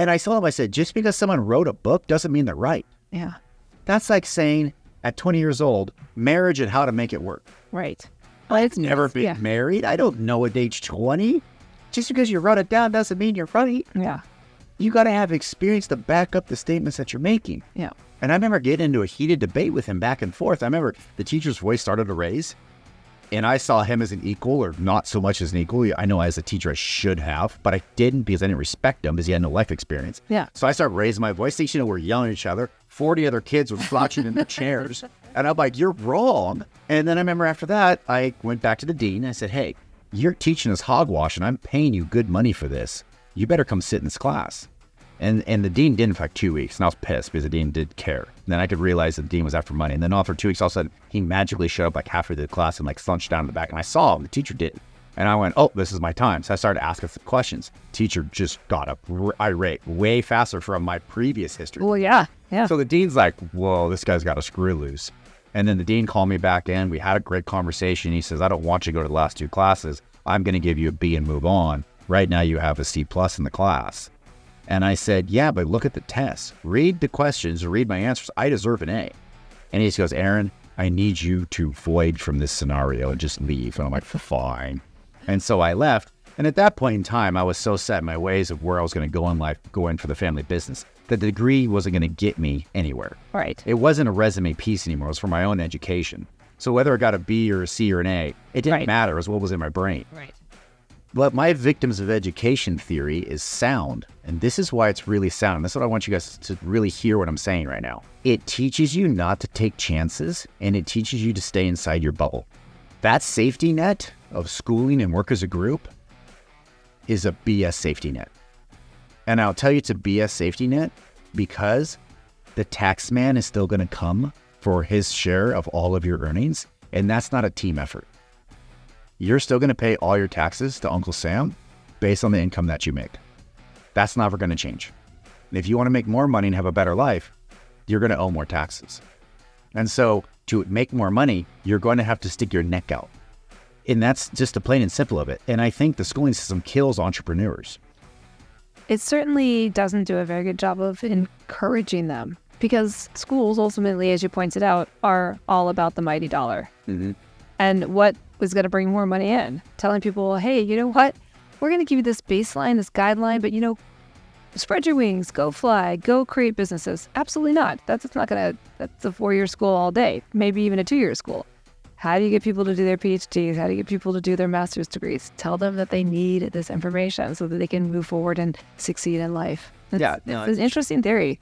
And I told him, I said, just because someone wrote a book doesn't mean they're right. Yeah. That's like saying at 20 years old, marriage and how to make it work. Right. I've never been married. I don't know at age 20. Just because you wrote it down doesn't mean you're right. Yeah. You got to have experience to back up the statements that you're making. Yeah. And I remember getting into a heated debate with him back and forth. I remember the teacher's voice started to raise, and I saw him as an equal, or not so much as an equal. I know as a teacher I should have, but I didn't because I didn't respect him because he had no life experience. Yeah. So I started raising my voice. You know, we're yelling at each other. 40 other kids were slouching in their chairs. And I'm like, you're wrong. And then I remember after that, I went back to the dean. And I said, hey, you're teaching us hogwash, and I'm paying you good money for this. You better come sit in this class. And the dean didn't for like 2 weeks, and I was pissed because the dean did care. And then I could realize that the dean was after money. And then after 2 weeks, all of a sudden, he magically showed up like halfway through the class and like slunched down in the back. And I saw him, the teacher didn't. And I went, oh, this is my time. So I started asking some questions. Teacher just got up irate, way faster from my previous history. Well, yeah. So the dean's like, whoa, this guy's got a screw loose. And then the dean called me back in. We had a great conversation. He says, I don't want you to go to the last 2 classes. I'm going to give you a B and move on. Right now you have a C+ in the class. And I said, yeah, but look at the test. Read the questions or read my answers. I deserve an A. And he just goes, Aaron, I need you to void from this scenario and just leave. And I'm like, fine. And so I left. And at that point in time, I was so set in my ways of where I was going to go in life, go in for the family business. The degree wasn't going to get me anywhere. Right. It wasn't a resume piece anymore. It was for my own education. So whether I got a B or a C or an A, it didn't matter. It was what was in my brain. Right. But my victims of education theory is sound. And this is why it's really sound. And that's what I want you guys to really hear what I'm saying right now. It teaches you not to take chances, and it teaches you to stay inside your bubble. That safety net of schooling and work as a group is a BS safety net. And I'll tell you it's a BS safety net because the tax man is still going to come for his share of all of your earnings. And that's not a team effort. You're still going to pay all your taxes to Uncle Sam based on the income that you make. That's never going to change. If you want to make more money and have a better life, you're going to owe more taxes. And so to make more money, you're going to have to stick your neck out. And that's just the plain and simple of it. And I think the schooling system kills entrepreneurs. It certainly doesn't do a very good job of encouraging them because schools ultimately, as you pointed out, are all about the mighty dollar. Mm-hmm. And what was going to bring more money in? Telling people, hey, you know what? We're going to give you this baseline, this guideline, but spread your wings, go fly, go create businesses. Absolutely not. That's a 4-year school all day, maybe even a 2-year school. How do you get people to do their PhDs? How do you get people to do their master's degrees? Tell them that they need this information so that they can move forward and succeed in life. It's an interesting theory.